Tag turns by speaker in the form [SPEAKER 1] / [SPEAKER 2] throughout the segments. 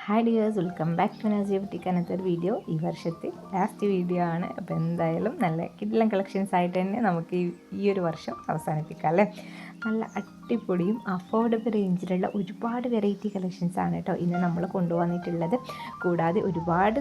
[SPEAKER 1] Hi dears, welcome back to Nazia boutique. അനത്തൊരു video ഈ വർഷത്തെ ലാസ്റ്റ് വീഡിയോ ആണ്. അപ്പോൾ എന്തായാലും നല്ല കിഡിലൻ കളക്ഷൻസ് ആയിട്ട് തന്നെ നമുക്ക് ഈ ഒരു വർഷം അവസാനിപ്പിക്കാം അല്ലേ. നല്ല അടിപൊളിയും അഫോർഡബിൾ റേഞ്ചിലുള്ള ഒരുപാട് വെറൈറ്റി കളക്ഷൻസ് ആണ് കേട്ടോ ഇന്ന് നമ്മൾ കൊണ്ടുവന്നിട്ടുള്ളത്. കൂടാതെ ഒരുപാട്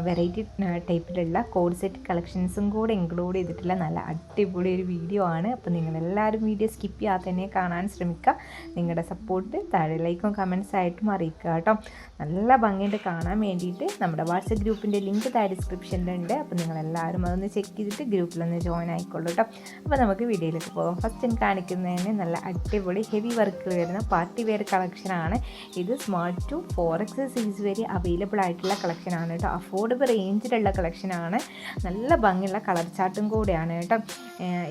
[SPEAKER 1] വെറൈറ്റി ടൈപ്പിലുള്ള കോഡ് സെറ്റ് കളക്ഷൻസും കൂടെ ഇൻക്ലൂഡ് ചെയ്തിട്ടുള്ള നല്ല അടിപൊളി ഒരു വീഡിയോ ആണ്. അപ്പോൾ നിങ്ങളെല്ലാവരും വീഡിയോ സ്കിപ്പ് ചെയ്യാതെ തന്നെ കാണാൻ ശ്രമിക്കുക. നിങ്ങളുടെ സപ്പോർട്ട് താഴെ ലൈക്കും കമൻസ് ആയിട്ടും അറിയിക്കുക കേട്ടോ. നല്ല ഭംഗിയുണ്ട് കാണാൻ വേണ്ടിയിട്ട്. നമ്മുടെ വാട്സപ്പ് ഗ്രൂപ്പിൻ്റെ ലിങ്ക് താഴെ ഡിസ്ക്രിപ്ഷനിലുണ്ട്. അപ്പോൾ നിങ്ങളെല്ലാവരും അതൊന്ന് ചെക്ക് ചെയ്തിട്ട് ഗ്രൂപ്പിലൊന്ന് ജോയിൻ ആയിക്കോളൂ കേട്ടോ. അപ്പോൾ നമുക്ക് വീഡിയോയിലേക്ക് പോകാം. ഫസ്റ്റ് കാണിക്കുന്നതിന് നല്ല അടിപൊളി ഹെവി വർക്കിൽ വരുന്ന പാർട്ടി വെയർ കളക്ഷനാണ്. ഇത് സ്മാർട്ട് ടു 4X സൈസ് വരെ അവൈലബിൾ ആയിട്ടുള്ള കളക്ഷനാണ് കേട്ടോ. അഫോർഡബിൾ റേഞ്ചിലുള്ള കളക്ഷനാണ്. നല്ല ഭംഗിയുള്ള കളർ ചാർട്ടും കൂടെയാണ് കേട്ടോ.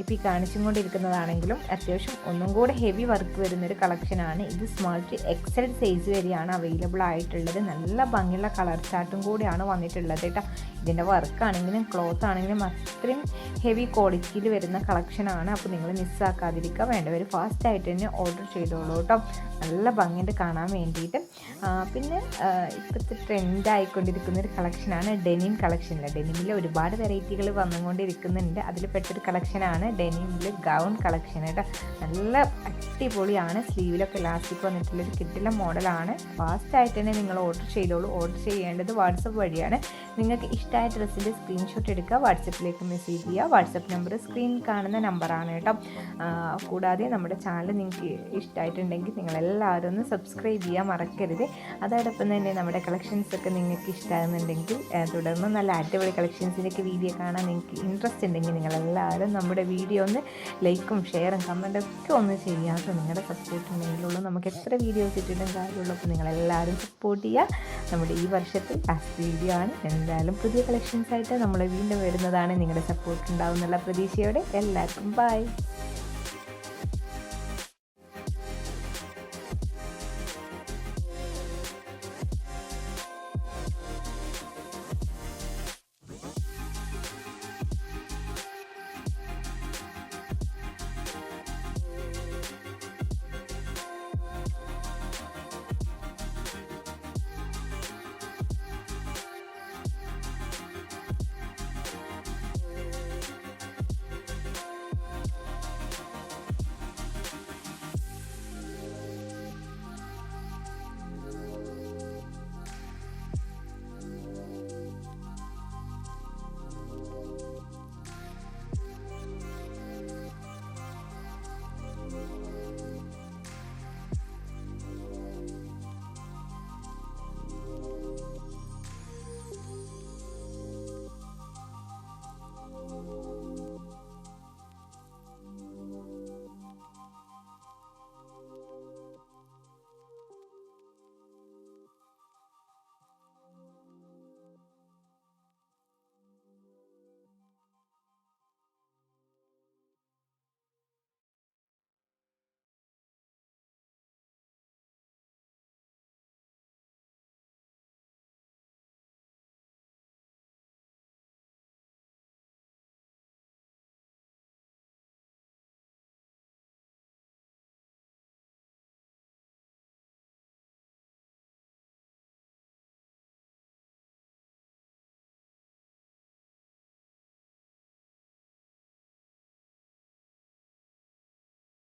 [SPEAKER 1] ഇപ്പോൾ ഈ കാണിച്ചും കൊണ്ടിരിക്കുന്നതാണെങ്കിലും അത്യാവശ്യം ഒന്നും കൂടെ ഹെവി വർക്ക് വരുന്നൊരു കളക്ഷനാണ്. ഇത് സ്മാർട്ട് XL സൈസ് വരെയാണ് അവൈലബിൾ ആയിട്ടുള്ളത്. നല്ല ഭംഗിയുള്ള കളർ ചാർട്ടും കൂടെയാണ് വന്നിട്ടുള്ളത് കേട്ടോ. ഇതിൻ്റെ വർക്കാണെങ്കിലും ക്ലോത്ത് ആണെങ്കിലും അത്രയും ഹെവി ക്വാളിറ്റിയിൽ വരുന്ന കളക്ഷനാണ്. അപ്പോൾ നിങ്ങൾ മിസ്സാക്കാതിരിക്കുക. വേണ്ടവർ ഫാസ്റ്റായിട്ട് തന്നെ ഓർഡർ ചെയ്തോളൂ കേട്ടോ. നല്ല ഭംഗിയുണ്ട് കാണാൻ വേണ്ടിയിട്ട്. പിന്നെ ഇപ്പോഴത്തെ ട്രെൻഡ് ആയിക്കൊണ്ടിരിക്കുന്ന ഒരു കളക്ഷനാണ് ഡെനിം കളക്ഷനിൽ. ഡെനിമിൽ ഒരുപാട് വെറൈറ്റികൾ വന്നുകൊണ്ടിരിക്കുന്നുണ്ട്. അതിൽ പെട്ടൊരു കളക്ഷനാണ് ഡെനിമിൽ ഗൗൺ കളക്ഷൻ കേട്ടോ. നല്ല അടിപൊളിയാണ്. സ്ലീവിലൊക്കെ ഇലാസ്റ്റിക് വന്നിട്ടുള്ളൊരു കിട്ടില്ല മോഡലാണ്. ഫാസ്റ്റായിട്ട് തന്നെ നിങ്ങൾ ഓർഡർ ചെയ്തോളൂ. ഓർഡർ ചെയ്യേണ്ടത് വാട്സപ്പ് വഴിയാണ്. നിങ്ങൾക്ക് ഇഷ്ടമായ ഡ്രസ്സിൻ്റെ സ്ക്രീൻഷോട്ട് എടുക്കുക, വാട്സപ്പിലേക്ക് മെസ്സേജ് ചെയ്യുക. വാട്സപ്പ് നമ്പർ സ്ക്രീനിൽ കാണുന്ന നമ്പറാണ് കേട്ടോ. കൂടാതെ നമ്മുടെ ചാനൽ നിങ്ങൾക്ക് ഇഷ്ടമായിട്ടുണ്ടെങ്കിൽ നിങ്ങളെല്ലാവരും ഒന്ന് സബ്സ്ക്രൈബ് ചെയ്യാൻ മറക്കരുത്. അതോടൊപ്പം തന്നെ നമ്മുടെ കളക്ഷൻസൊക്കെ നിങ്ങൾക്ക് ഇഷ്ടമാകുന്നുണ്ടെങ്കിൽ തുടർന്ന് നല്ല അടിപൊളി കളക്ഷൻസിൻ്റെയൊക്കെ വീഡിയോ കാണാൻ നിങ്ങൾക്ക് ഇൻട്രസ്റ്റ് ഉണ്ടെങ്കിൽ നിങ്ങളെല്ലാവരും നമ്മുടെ വീഡിയോ ഒന്ന് ലൈക്കും ഷെയറും കമൻറ്റൊക്കെ ഒന്ന് ചെയ്യാം. നിങ്ങളുടെ സപ്പോർട്ട് ഉണ്ടെങ്കിലുള്ളൂ നമുക്ക് എത്ര വീഡിയോസ് ഇട്ടിട്ടും കാര്യമുള്ളൂ. അപ്പോൾ നിങ്ങളെല്ലാവരും സപ്പോർട്ട് ചെയ്യുക. നമ്മുടെ ഈ വർഷത്തെ ലാസ്റ്റ് വീഡിയോ ആണ്. എന്തായാലും പുതിയ കളക്ഷൻസായിട്ട് നമ്മൾ വീണ്ടും വരുന്നതാണ്. നിങ്ങളുടെ സപ്പോർട്ട് ഉണ്ടാവും എന്നുള്ള പ്രതീക്ഷയോടെ എല്ലാവർക്കും ബൈ.